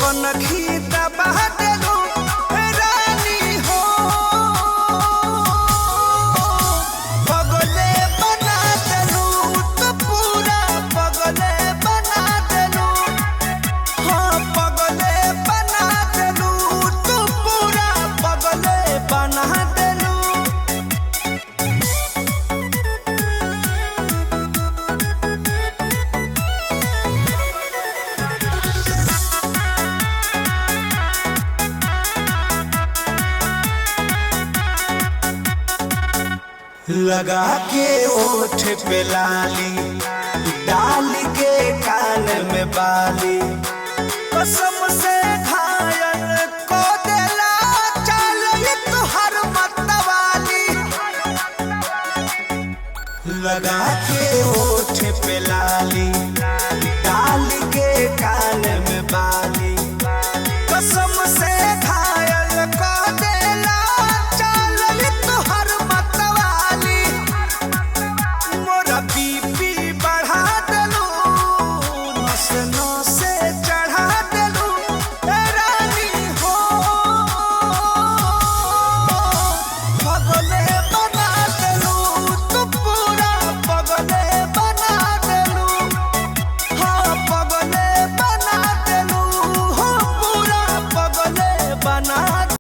कनखी दबा देलू रानी हो पगले बना देलू तो पूरा पगले बना देलू हाँ पगले बना देलू तो पूरा पगले बना देलू। लगा के ओठ पे लाली डाल के कान में बाली कसम से घायल को देला चल तुहर मतवाली। लगा के ओठ पे लाली